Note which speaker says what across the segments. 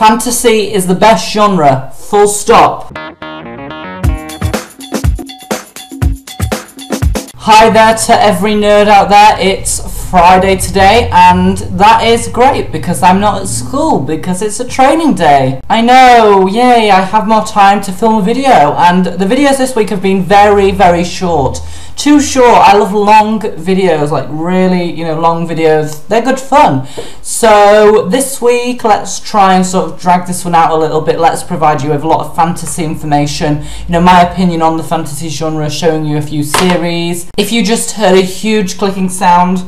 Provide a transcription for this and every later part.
Speaker 1: Fantasy is the best genre, full stop. Hi there to every nerd out there, it's Friday today, and that is great because I'm not at school because it's a training day. I know, yay, I have more time to film a video, and the videos this week have been very short. Too short. I love long videos, like really, long videos. They're good fun. So this week, let's try and sort of drag this one out a little bit. Let's provide you with a lot of fantasy information. My opinion on the fantasy genre, showing you a few series. If you just heard a huge clicking sound,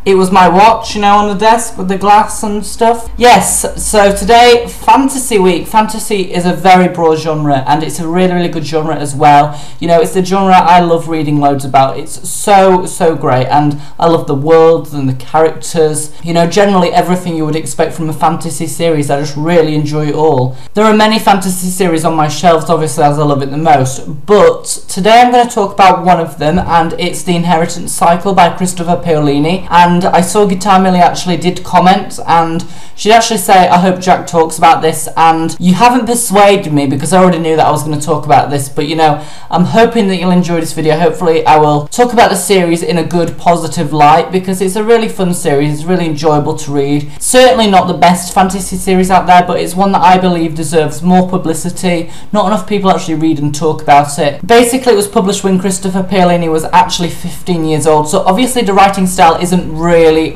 Speaker 1: it was my watch, on the desk with the glass and stuff. Yes, so today, Fantasy Week. Fantasy is a very broad genre, and it's a really good genre as well. It's the genre I love reading loads about. It's so great, and I love the worlds and the characters. Generally everything you would expect from a fantasy series. I just really enjoy it all. There are many fantasy series on my shelves, obviously, as I love it the most, but today I'm going to talk about one of them, and it's The Inheritance Cycle by Christopher Paolini. And I saw Guitar Millie actually did comment, and she'd actually say, I hope Jack talks about this, and you haven't persuaded me because I already knew that I was going to talk about this, but I'm hoping that you'll enjoy this video. Hopefully I will talk about the series in a good, positive light, because it's a really fun series, it's really enjoyable to read. Certainly not the best fantasy series out there, but it's one that I believe deserves more publicity. Not enough people actually read and talk about it. Basically, it was published when Christopher Paolini was actually 15 years old, so obviously the writing style isn't really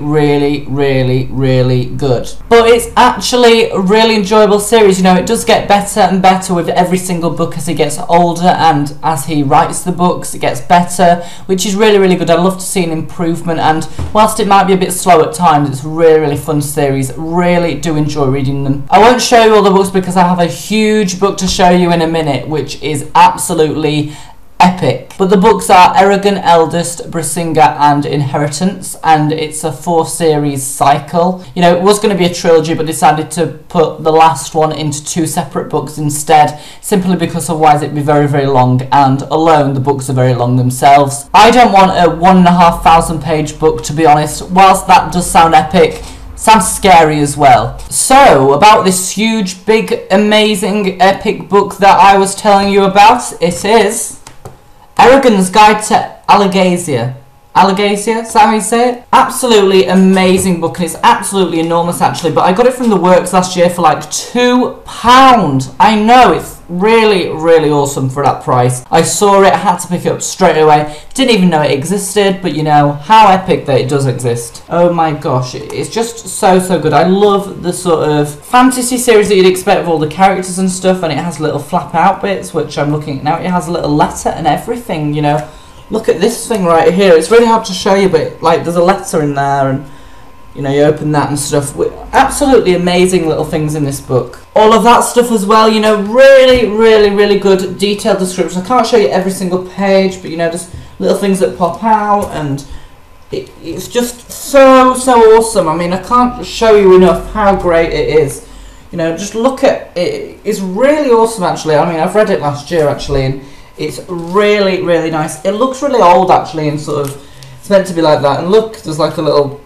Speaker 1: good, but it's actually a really enjoyable series. It does get better and better with every single book as he gets older, and as he writes the books it gets better, which is really good. I love to see an improvement, and whilst it might be a bit slow at times, it's a really fun series. Really do enjoy reading them. I won't show you all the books because I have a huge book to show you in a minute, which is absolutely epic. But the books are Eragon, Eldest, Brisinga and Inheritance, and it's a 4-series cycle. It was going to be a trilogy, but decided to put the last one into 2 separate books instead, simply because otherwise it'd be very long, and alone the books are very long themselves. I don't want a 1,500 page book, to be honest. Whilst that does sound epic, sounds scary as well. So, about this huge, big, amazing, epic book that I was telling you about, it is Eragon's Guide to Alagesia. Alagesia, is that how you say it? Absolutely amazing book, and it's absolutely enormous actually, but I got it from the works last year for like £2. I know, it's really awesome for that price. I saw it, I had to pick it up straight away. Didn't even know it existed, but how epic that it does exist. Oh my gosh, it's just so good. I love the sort of fantasy series that you'd expect with all the characters and stuff, and it has little flap out bits, which I'm looking at now. It has a little letter and everything, Look at this thing right here. It's really hard to show you, but there's a letter in there, and you open that and stuff. Absolutely amazing little things in this book. All of that stuff as well, really good detailed description. I can't show you every single page, but just little things that pop out, and it's just so awesome. I mean, I can't show you enough how great it is. Just look at it. It's really awesome actually. I mean, I've read it last year actually, and it's really nice. It looks really old actually, and sort of it's meant to be like that. And look, there's like a little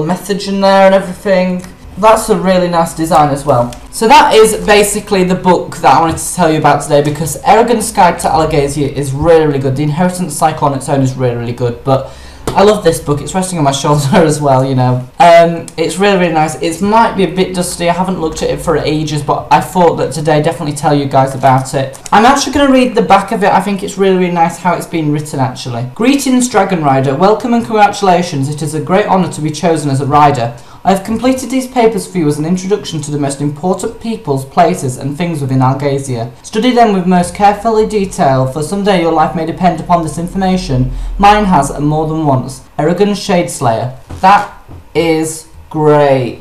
Speaker 1: message in there and everything. That's a really nice design as well. So that is basically the book that I wanted to tell you about today, because Eragon's Guide to Alagesia is really good. The Inheritance Cycle on its own is really good, but I love this book. It's resting on my shoulder as well, It's really nice. It might be a bit dusty. I haven't looked at it for ages, but I thought that today definitely tell you guys about it. I'm actually going to read the back of it. I think it's really nice how it's been written, actually. Greetings, Dragon Rider. Welcome and congratulations. It is a great honour to be chosen as a rider. I have completed these papers for you as an introduction to the most important peoples, places and things within Alagesia. Study them with most carefully detail, for someday your life may depend upon this information. Mine has, and more than once. Eragon Shadeslayer. That is great.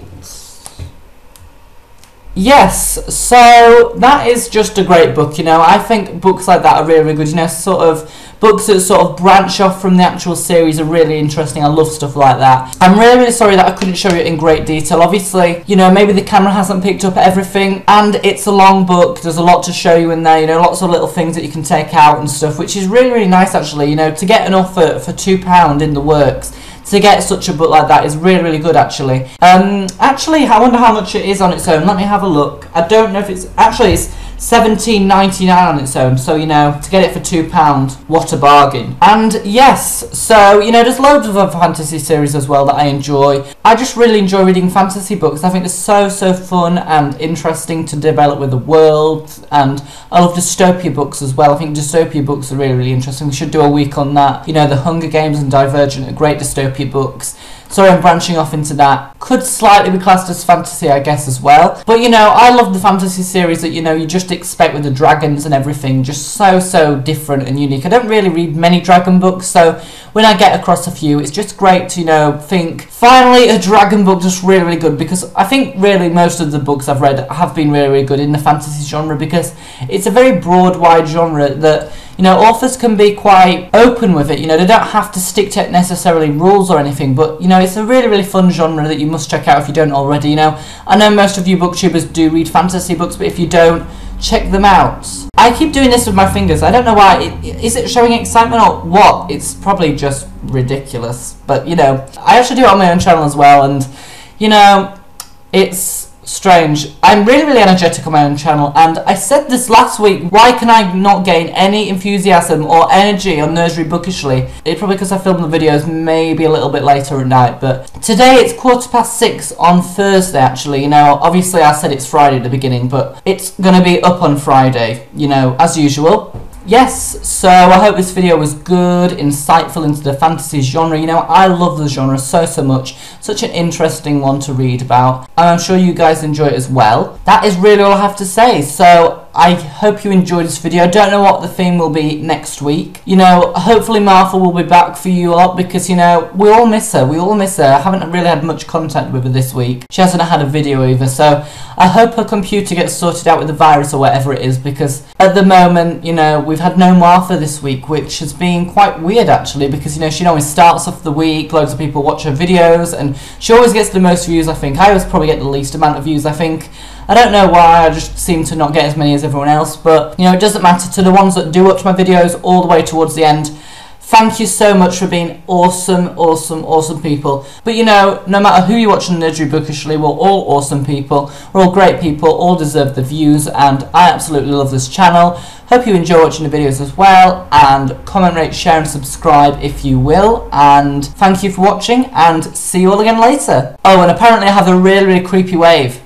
Speaker 1: Yes, so that is just a great book, I think books like that are really good, sort of books that sort of branch off from the actual series are really interesting. I love stuff like that. I'm really sorry that I couldn't show you it in great detail. Obviously, maybe the camera hasn't picked up everything, and it's a long book. There's a lot to show you in there, lots of little things that you can take out and stuff, which is really nice actually, to get an offer for £2 in the works. to get such a book like that is really, really good, actually. Actually, I wonder how much it is on its own. Let me have a look. I don't know if it's... Actually, it's £17.99 on its own, so, you know, to get it for £2, what a bargain. And yes, so, you know, there's loads of other fantasy series as well that I enjoy. I just really enjoy reading fantasy books. I think they're so fun and interesting to develop with the world, and I love dystopia books as well. I think dystopia books are really, really interesting. We should do a week on that. You know, The Hunger Games and Divergent are great dystopia books. Sorry, I'm branching off into that. Could slightly be classed as fantasy, I guess, as well. But, you know, I love the fantasy series that, you know, you just expect with the dragons and everything. Just so different and unique. I don't really read many dragon books, so when I get across a few, it's just great to, you know, think, finally, a dragon book just really, really good. Because I think, really, most of the books I've read have been really, really good in the fantasy genre, because it's a very broad, wide genre that, you know, authors can be quite open with it. You know, they don't have to stick to necessarily rules or anything, but, you know, it's a really, really fun genre that you must check out if you don't already. You know, I know most of you booktubers do read fantasy books, but if you don't, check them out. I keep doing this with my fingers. I don't know why. Is it showing excitement or what? It's probably just ridiculous. But, you know, I actually do it on my own channel as well, and, you know, it's strange. I'm really, really energetic on my own channel, and I said this last week, why can I not gain any enthusiasm or energy on NerdzReadBookishly? It's probably because I filmed the videos maybe a little bit later at night, but today it's 6:15 on Thursday, actually. You know, obviously I said it's Friday at the beginning, but it's gonna be up on Friday, you know, as usual. Yes, so I hope this video was good, insightful into the fantasy genre. You know, I love the genre so much. Such an interesting one to read about. And I'm sure you guys enjoy it as well. That is really all I have to say. So I hope you enjoyed this video. I don't know what the theme will be next week. You know, hopefully Martha will be back for you lot, because, you know, we all miss her. We all miss her. I haven't really had much contact with her this week. She hasn't had a video either, so I hope her computer gets sorted out with the virus or whatever it is, because at the moment, you know, we've had no Martha this week, which has been quite weird, actually, because, you know, she always starts off the week, loads of people watch her videos, and she always gets the most views, I think. I always probably get the least amount of views, I think. I don't know why, I just seem to not get as many as everyone else, but, you know, it doesn't matter. To the ones that do watch my videos all the way towards the end, thank you so much for being awesome people. But, you know, no matter who you watch on NerdzReadBookishly, we're all awesome people, we're all great people, all deserve the views, and I absolutely love this channel. Hope you enjoy watching the videos as well, and comment, rate, share and subscribe if you will, and thank you for watching, and see you all again later. Oh, and apparently I have a really, really creepy wave.